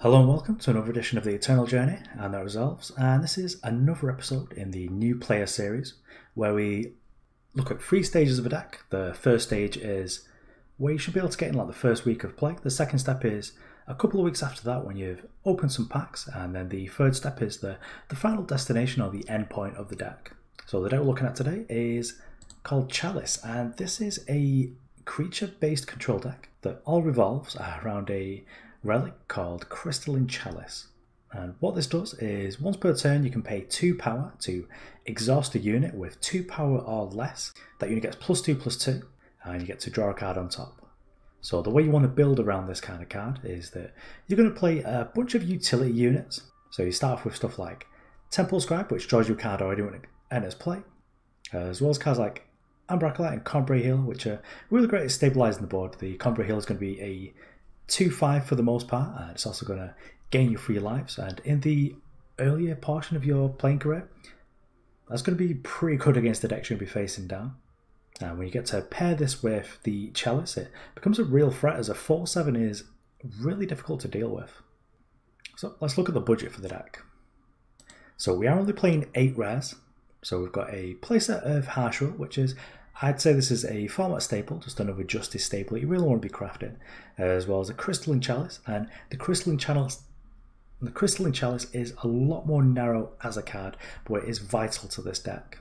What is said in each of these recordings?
Hello and welcome to another edition of the Eternal Journey and That Resolves, and this is another episode in the new player series where we look at 3 stages of a deck. The first stage is where you should be able to get in like the first week of play. The second step is a couple of weeks after that when you've opened some packs, and then the third step is the final destination or the end point of the deck. So the deck we're looking at today is called Chalice, and this is a creature-based control deck that all revolves around a relic called Crystaline Chalice. And what this does is once per turn you can pay 2 power to exhaust a unit with 2 power or less. That unit gets +2/+2 and you get to draw a card on top. So the way you want to build around this kind of card is that you're going to play a bunch of utility units. So you start off with stuff like Temple Scribe, which draws you a card already when it enters play, as well as cards like Acolyte and Combre Heal, which are really great at stabilising the board. The Combre Heal is going to be a 2/5 for the most part, and it's also going to gain you 3 lives, and in the earlier portion of your playing career that's going to be pretty good against the decks you're going to be facing down. And when you get to pair this with the Chalice, it becomes a real threat, as a 4/7 is really difficult to deal with. So let's look at the budget for the deck. So we are only playing 8 rares. So we've got a playset of Harsh Rule, which is, I'd say this is a format staple, just another Justice staple that you really want to be crafting, as well as a Crystaline Chalice. And the Crystaline Chalice is a lot more narrow as a card, but it is vital to this deck.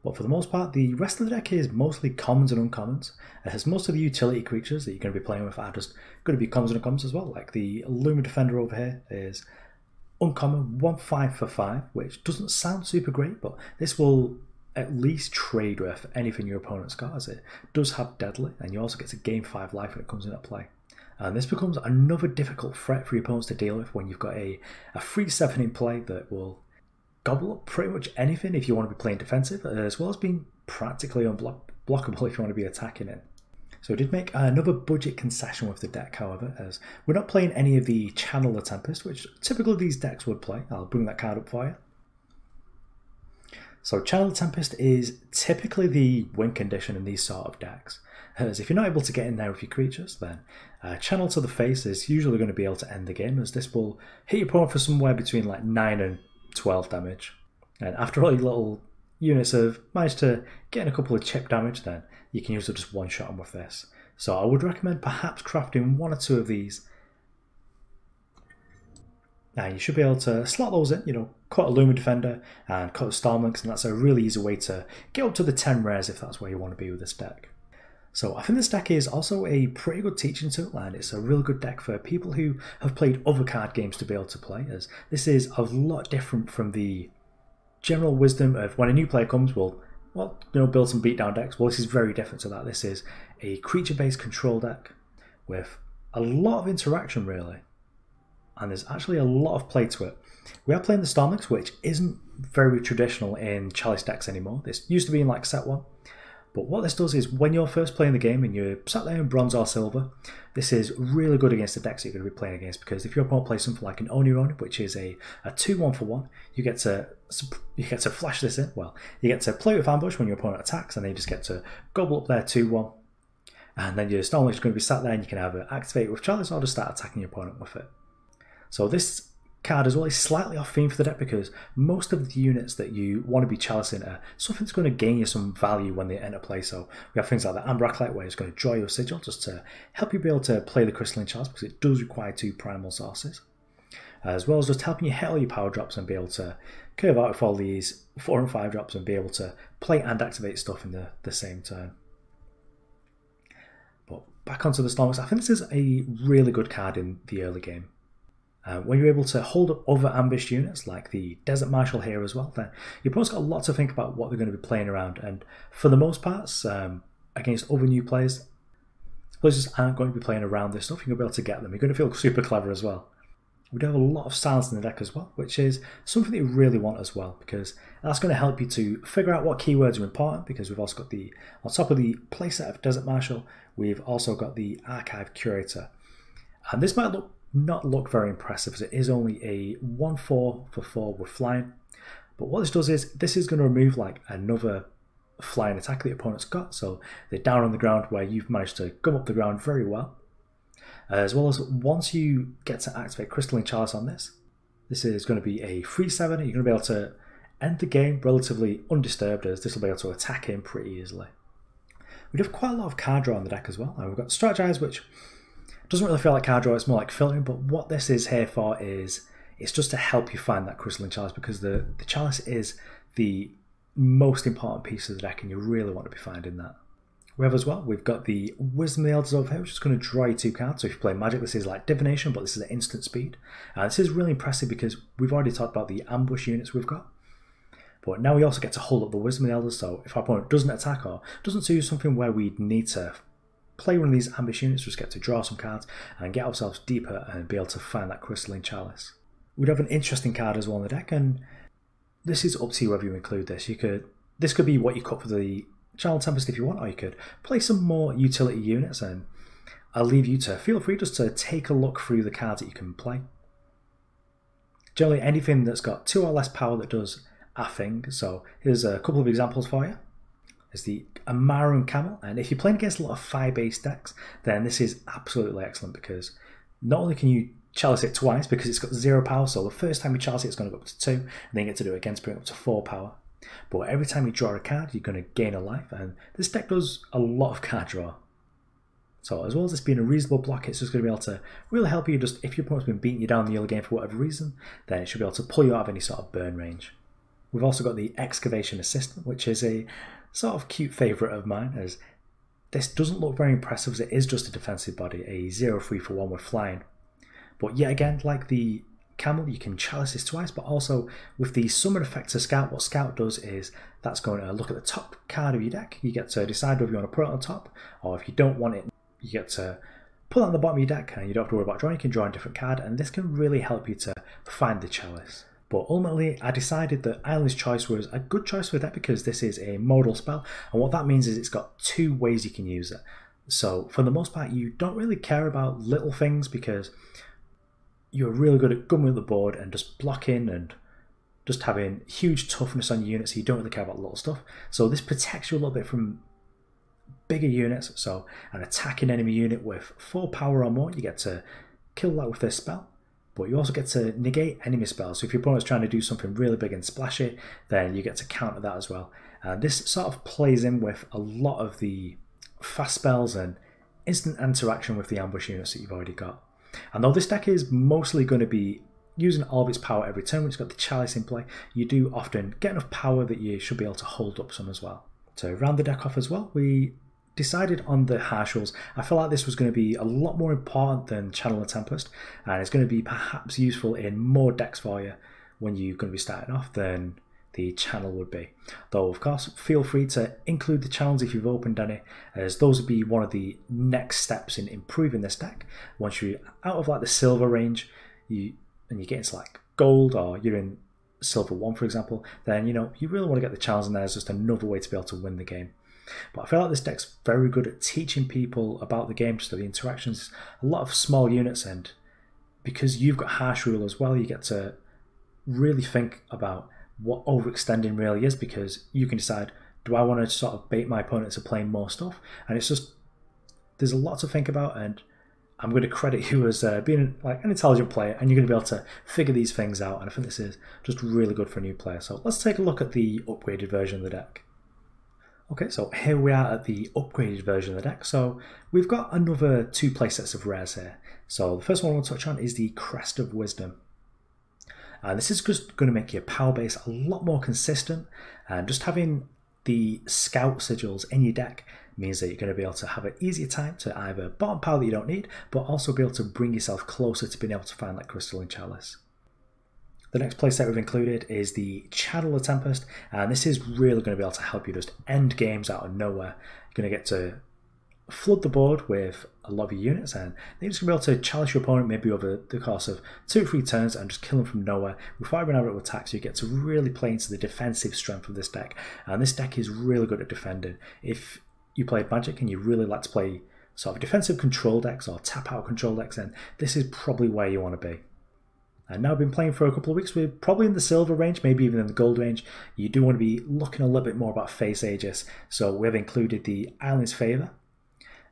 But for the most part, the rest of the deck is mostly commons and uncommons, as most of the utility creatures that you're going to be playing with are just going to be commons and uncommons as well. Like the Luma Defender over here is uncommon, 1/5 for 5, which doesn't sound super great, but this will at least trade with anything your opponent's got, as it does have Deadly, and you also get to gain 5 life when it comes into play. And this becomes another difficult threat for your opponents to deal with when you've got a 3/7 in play that will gobble up pretty much anything if you want to be playing defensive, as well as being practically unblockable if you want to be attacking it. So we did make another budget concession with the deck, however, as we're not playing any of the Channel the Tempest, which typically these decks would play. I'll bring that card up for you. So Channel the Tempest is typically the win condition in these sort of decks, as if you're not able to get in there with your creatures, then Channel to the Face is usually going to be able to end the game, as this will hit your opponent for somewhere between like 9 and 12 damage. And after all your little units have managed to get in a couple of chip damage, then you can usually just one-shot them with this. So I would recommend perhaps crafting 1 or 2 of these. Now you should be able to slot those in, cut a Luma Defender and cut a Stormlinks, and that's a really easy way to get up to the 10 rares if that's where you want to be with this deck. So I think this deck is also a pretty good teaching tool, and it's a really good deck for people who have played other card games to be able to play, as this is a lot different from the general wisdom of when a new player comes, build some beatdown decks. Well, this is very different to that. This is a creature-based control deck with a lot of interaction, really. And there's actually a lot of play to it. We are playing the Stormlinks, which isn't very traditional in Chalice decks anymore. This used to be in like set 1. But what this does is when you're first playing the game and you're sat there in bronze or silver, this is really good against the decks that you're going to be playing against, because if your opponent plays something like an Oniron, which is a 2/1 for 1, you get to flash this in. Well, you get to play with Ambush when your opponent attacks, and then you just get to gobble up their 2/1. And then your Stormlinks is going to be sat there, and you can either activate it with Chalice or just start attacking your opponent with it. So this card as well is slightly off theme for the deck, because most of the units that you want to be chalicing are something that's going to gain you some value when they enter play. So we have things like the Acolyte, where it's going to draw you a sigil just to help you be able to play the Crystaline Chalice, because it does require 2 primal sources, as well as just helping you hit all your power drops and be able to curve out with all these 4 and 5 drops and be able to play and activate stuff in the same turn. But back onto the Stormlinks, I think this is a really good card in the early game. When you're able to hold up other ambushed units like the Desert Marshal here as well, then your opponent's got a lot to think about what they're going to be playing around, and for the most part, against other new players just aren't going to be playing around this stuff. You're going to be able to get them. You're going to feel super clever as well. We do have a lot of silence in the deck as well, which is something that you really want as well, because that's going to help you to figure out what keywords are important, because we've also got on top of the playset of Desert Marshal, we've also got the Archive Curator. And this might not look very impressive, as it is only a 1/4 for 4 with flying. But what this does is, this is going to remove like another flying attack that the opponent's got, so they're down on the ground where you've managed to gum up the ground very well. As well as once you get to activate Crystaline Chalice on this is going to be a 3/7. You're going to be able to end the game relatively undisturbed, as this will be able to attack him pretty easily. We do have quite a lot of card draw on the deck as well, and we've got Strategize, which doesn't really feel like card draw, it's more like filtering, but what this is here for is it's just to help you find that Crystaline Chalice, because the Chalice is the most important piece of the deck and you really want to be finding that. We have as well, we've got the Wisdom of the Elders over here, which is going to draw you 2 cards. So if you play Magic, this is like Divination, but this is at instant speed. This is really impressive because we've already talked about the ambush units we've got. But now we also get to hold up the Wisdom of the Elders, so if our opponent doesn't attack or doesn't do something where we need to play one of these ambush units, just get to draw some cards and get ourselves deeper and be able to find that Crystaline Chalice. We'd have an interesting card as well in the deck, and this is up to you whether you include this. This could be what you cut for the Channel Tempest if you want, or you could play some more utility units, and I'll leave you to feel free just to take a look through the cards that you can play. Generally anything that's got 2 or less power that does a thing, so here's a couple of examples for you. There's the Amaran Camel, and if you're playing against a lot of 5-based decks, then this is absolutely excellent, because not only can you Chalice it twice because it's got 0 power, so the first time you Chalice it, it's going to go up to 2, and then you get to do it again to bring it up to 4 power. But every time you draw a card, you're going to gain a life, and this deck does a lot of card draw. So as well as this being a reasonable block, it's just going to be able to really help you, just if your opponent's been beating you down in the early game for whatever reason, then it should be able to pull you out of any sort of burn range. We've also got the Excavation Assistant, which is a sort of cute favourite of mine, as this doesn't look very impressive as it is just a defensive body, a 0/3 for 1 with flying. But yet again, like the Camel, you can Chalice this twice, but also with the summon effect to Scout, what Scout does is that's going to look at the top card of your deck. You get to decide whether you want to put it on top, or if you don't want it, you get to put it on the bottom of your deck and you don't have to worry about drawing. You can draw a different card, and this can really help you to find the Chalice. But ultimately, I decided that Island's Choice was a good choice for that because this is a modal spell, and what that means is it's got 2 ways you can use it. So for the most part, you don't really care about little things because you're really good at gunning with the board and just blocking and just having huge toughness on your units, so you don't really care about little stuff. So this protects you a little bit from bigger units. So an attacking enemy unit with 4 power or more, you get to kill that with this spell. But you also get to negate enemy spells. So if your opponent's trying to do something really big and splash it, then you get to counter that as well. And this sort of plays in with a lot of the fast spells and instant interaction with the ambush units that you've already got. And though this deck is mostly going to be using all of its power every turn when it's got the Chalice in play, you do often get enough power that you should be able to hold up some as well. To round the deck off as well, we decided on the Harsh Rules. I felt like this was going to be a lot more important than Channel the Tempest, and it's going to be perhaps useful in more decks for you when you're going to be starting off than the Channel would be. Though of course feel free to include the channels if you've opened any, as those would be one of the next steps in improving this deck. Once you're out of like the silver range and you get into like gold, or you're in silver 1 for example, then you really want to get the channels in there as just another way to be able to win the game. But I feel like this deck's very good at teaching people about the game, just the interactions, a lot of small units, and because you've got Harsh Rule as well, you get to really think about what overextending really is, because you can decide, do I want to sort of bait my opponent into playing more stuff? And it's just, there's a lot to think about, and I'm going to credit you as being like an intelligent player, and you're going to be able to figure these things out, and I think this is just really good for a new player. So let's take a look at the upgraded version of the deck. Okay, so here we are at the upgraded version of the deck. So we've got another 2 playsets of rares here. So the first one we'll touch on is the Crest of Wisdom. And this is just going to make your power base a lot more consistent, and just having the Scout sigils in your deck means that you're going to be able to have an easier time to either bottom power that you don't need, but also be able to bring yourself closer to being able to find that Crystaline Chalice. The next playset we've included is the Channel the Tempest, and this is really going to be able to help you just end games out of nowhere. You're going to get to flood the board with a lot of your units, and they're just going to be able to challenge your opponent maybe over the course of 2 or 3 turns and just kill them from nowhere without even having to attack. So you get to really play into the defensive strength of this deck, and this deck is really good at defending. If you played Magic and you really like to play sort of defensive control decks or tap out control decks, then this is probably where you want to be. And now I've been playing for a couple of weeks, we're probably in the silver range, maybe even in the gold range. You do want to be looking a little bit more about face Aegis, so we have included the Island's Favour.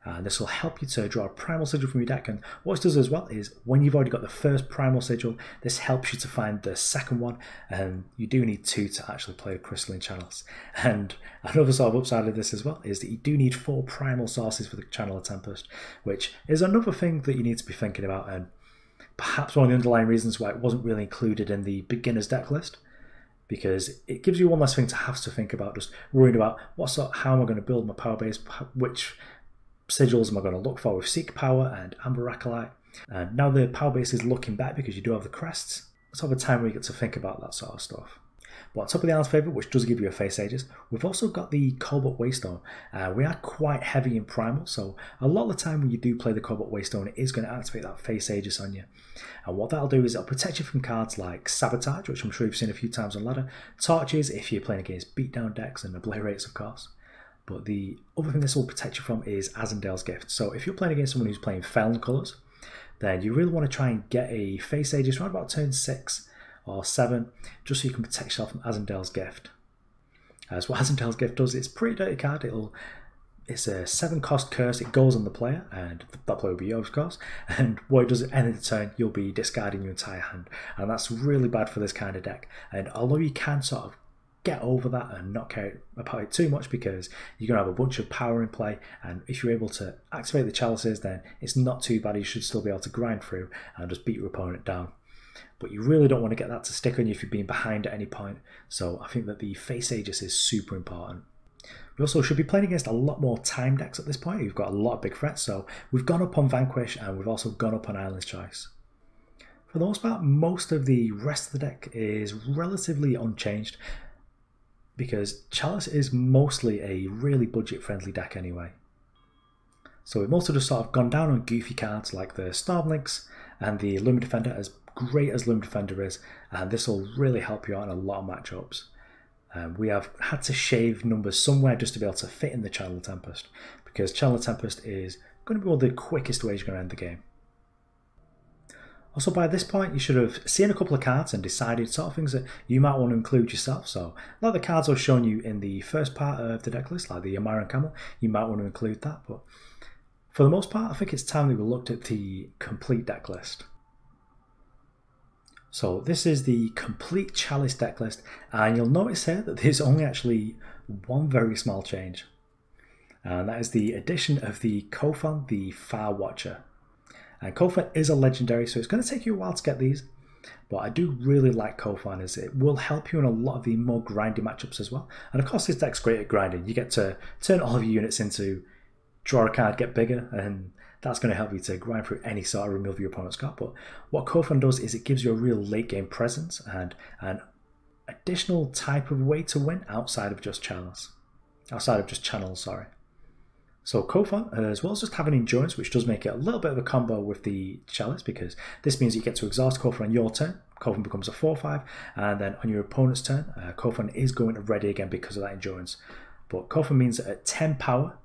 And this will help you to draw a primal sigil from your deck. And what it does as well is when you've already got the first primal sigil, this helps you to find the second one. And you do need 2 to actually play a Crystaline Chalice. And another sort of upside of this as well is that you do need 4 primal sources for the Channel of Tempest, which is another thing that you need to be thinking about, and perhaps one of the underlying reasons why it wasn't really included in the beginner's deck list, because it gives you one less thing to have to think about, just worrying about how am I going to build my power base, which sigils am I going to look for with Seek Power and Amber Acolyte. And now the power base is looking back because you do have the crests. It's sort of a time where you get to think about that sort of stuff. But on top of the Island's Favourite, which does give you a Face Aegis, we've also got the Cobalt Waystone. We are quite heavy in primal, so a lot of the time when you do play the Cobalt Waystone, it is going to activate that Face Aegis on you. And what that'll do is it'll protect you from cards like Sabotage, which I'm sure you've seen a few times on ladder, Torches if you're playing against beatdown decks, and Obliterates of course. But the other thing this will protect you from is Azendale's Gift. So if you're playing against someone who's playing Felon colours, then you really want to try and get a Face Aegis around about turn 6 or 7, just so you can protect yourself from Azendale's Gift. As what Azendale's Gift does, it's a pretty dirty card. It's a 7-cost curse, it goes on the player, and that player will be yours of course, and what it does at the end of the turn, you'll be discarding your entire hand, and that's really bad for this kind of deck. And although you can sort of get over that and not care about it too much, because you're going to have a bunch of power in play, and if you're able to activate the chalices, then it's not too bad. You should still be able to grind through and just beat your opponent down. But you really don't want to get that to stick on you if you're being behind at any point, so I think that the Face Aegis is super important. We also should be playing against a lot more time decks at this point. We've got a lot of big threats, so we've gone up on Vanquish and we've also gone up on Island's Choice. For the most part, most of the rest of the deck is relatively unchanged, because Chalice is mostly a really budget-friendly deck anyway. So we've mostly just sort of gone down on goofy cards like the Stormlinks and the Lumen Defender, as great as Lumen Defender is, and this will really help you out in a lot of matchups. We have had to shave numbers somewhere just to be able to fit in the Channel of Tempest, because Channel of Tempest is going to be one of the quickest ways you're going to end the game. Also, by this point, you should have seen a couple of cards and decided sort of things that you might want to include yourself. So, like the cards I've shown you in the first part of the deck list, like the Amaran Camel, you might want to include that. But for the most part, I think it's time that we looked at the complete deck list. So this is the complete Chalice deck list, and you'll notice here that there's only actually one very small change. And that is the addition of the Kofan, the Far Watcher. And Kofan is a legendary, so it's going to take you a while to get these, but I do really like Kofan, as it will help you in a lot of the more grindy matchups as well. And of course this deck's great at grinding. You get to turn all of your units into draw a card, get bigger, and that's going to help you to grind through any sort of removal your opponent's got. But what Kofan does is it gives you a real late game presence and an additional type of way to win outside of just channels. Sorry. So Kofan, as well as just having Endurance, which does make it a little bit of a combo with the Chalice, because this means you get to exhaust Kofan on your turn, Kofan becomes a 4/5, and then on your opponent's turn, Kofan is going to ready again because of that Endurance. But Kofan means that at 10 power,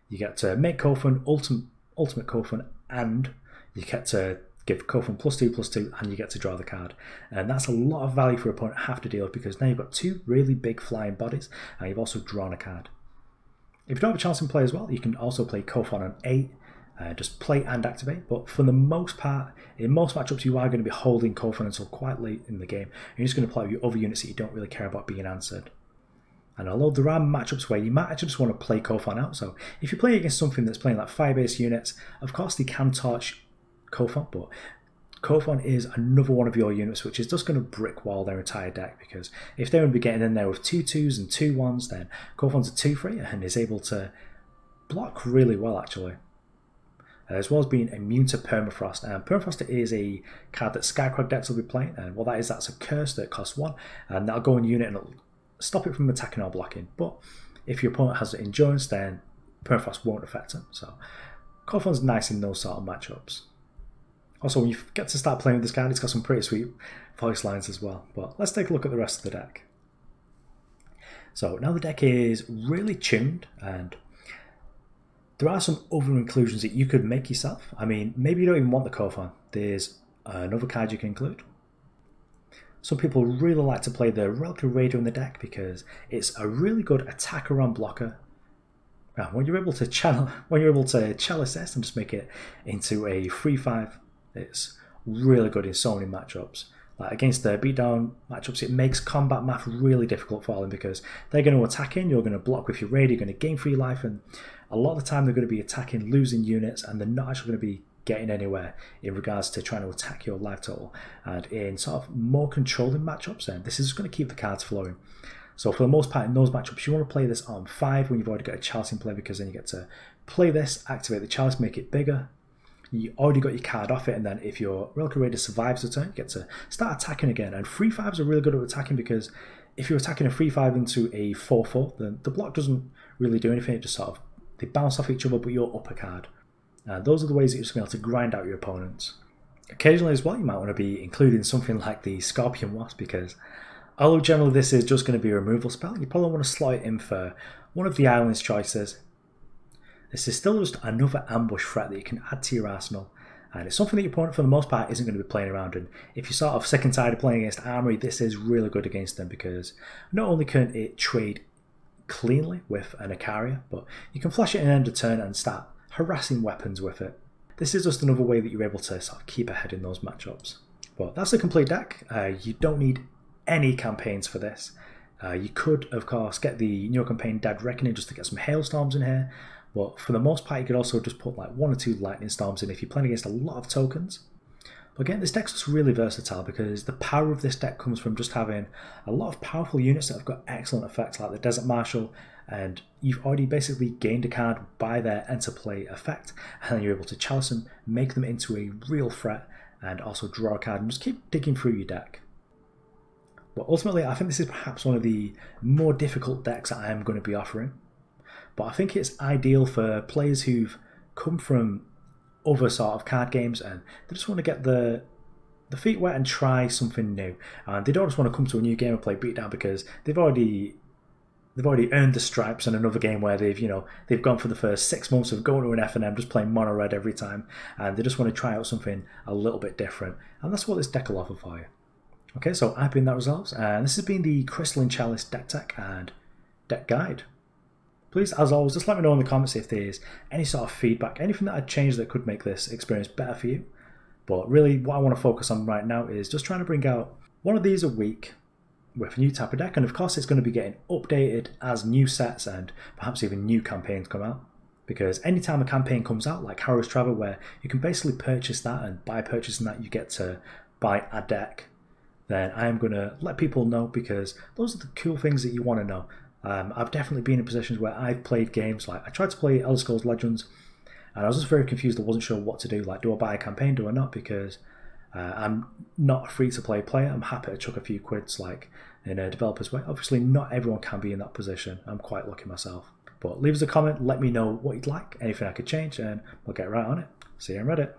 you get to make Kofan, ultimate Kofan, and you get to give Kofan +2/+2, and you get to draw the card. And that's a lot of value for your opponent to have to deal with, because now you've got 2 really big flying bodies, and you've also drawn a card. If you don't have a chance in play as well, you can also play Kofan on 8, just play and activate, but for the most part, in most matchups you are going to be holding Kofan until quite late in the game. You're just going to play with your other units that you don't really care about being answered. And although there are matchups where you might actually just want to play Kofan out, so if you're playing against something that's playing like fire-based units, of course they can torch Kofan, but Kofan is another one of your units which is just going to brick wall their entire deck, because if they're going to be getting in there with 2 2s and 2 1s, then Kofan's a 2/3 and is able to block really well actually. As well as being immune to Permafrost. And Permafrost is a card that Skycrag decks will be playing, and what that is, that's a curse that costs 1, and that'll go in unit and it'll stop it from attacking or blocking. But if your opponent has Endurance, then Permafrost won't affect him. So Kofan's nice in those sort of matchups. Also, when you get to start playing with this card, it's got some pretty sweet voice lines as well. But let's take a look at the rest of the deck. So now the deck is really tuned, and there are some other inclusions that you could make yourself. I mean, maybe you don't even want the Kofan. There's another card you can include. Some people really like to play the Relic of Raider in the deck because it's a really good attacker on blocker, when you're able to chalice this and just make it into a 3-5, it's really good in so many matchups. Like against the beatdown matchups, it makes combat math really difficult for them because they're going to attack in, you're going to block with your raid, you're going to gain free life, and a lot of the time they're going to be attacking losing units, and they're not actually going to be getting anywhere in regards to trying to attack your life total. And in sort of more controlling matchups, then this is just going to keep the cards flowing. So for the most part in those matchups, you want to play this on 5 when you've already got a Chalice in play, because then you get to play this, activate the Chalice, make it bigger. You already got your card off it, and then if your Relic Raider survives the turn, you get to start attacking again. And 3-5s are really good at attacking, because if you're attacking a 3-5 into a 4-4, then the block doesn't really do anything. It just sort of, they bounce off each other, but you're up a card. Those are the ways that you're just going to be able to grind out your opponents. Occasionally as well, you might want to be including something like the Scorpion Wasp, because although generally this is just going to be a removal spell, you probably want to slot it in for one of the island's choices. This is still just another ambush threat that you can add to your arsenal, and it's something that your opponent for the most part isn't going to be playing around in. If you're sort of sick and tired of playing against Armory, this is really good against them, because not only can it trade cleanly with an Icaria, but you can flash it in end of turn and start harassing weapons with it. This is just another way that you're able to sort of keep ahead in those matchups. But that's a complete deck. You don't need any campaigns for this. You could, of course, get the new campaign Dead Reckoning just to get some hailstorms in here, but for the most part you could also just put like 1 or 2 lightning storms in if you're playing against a lot of tokens. But again, this deck's just really versatile, because the power of this deck comes from just having a lot of powerful units that have got excellent effects, like the Desert Marshal, and you've already basically gained a card by their enter play effect, and then you're able to chalice them, make them into a real threat, and also draw a card and just keep digging through your deck. But ultimately, I think this is perhaps one of the more difficult decks that I am going to be offering. But I think it's ideal for players who've come from other sort of card games and they just want to get the feet wet and try something new. And they don't just want to come to a new game and play beatdown because they've already earned the stripes in another game where they've gone for the first 6 months of going to an F&M just playing mono red every time, and they just want to try out something a little bit different. And that's what this deck will offer for you. Okay, so I've been That Resolves, and this has been the Crystaline Chalice deck tech and deck guide. Please, as always, just let me know in the comments if there's any sort of feedback, anything that I'd change that could make this experience better for you. But really, what I want to focus on right now is just trying to bring out one of these a week with a new type of deck, and of course it's going to be getting updated as new sets and perhaps even new campaigns come out. Because anytime a campaign comes out, like Harrow's Travel, where you can basically purchase that, and by purchasing that you get to buy a deck, then I am going to let people know, because those are the cool things that you want to know. I've definitely been in positions where I've played games, like I tried to play Elder Scrolls Legends, and I was just very confused. I wasn't sure what to do. Like, do I buy a campaign, do I not? Because I'm not a free-to-play player. I'm happy to chuck a few quids, like in a developer's way. Obviously, not everyone can be in that position. I'm quite lucky myself. But leave us a comment, let me know what you'd like, anything I could change, and we'll get right on it. See you on Reddit.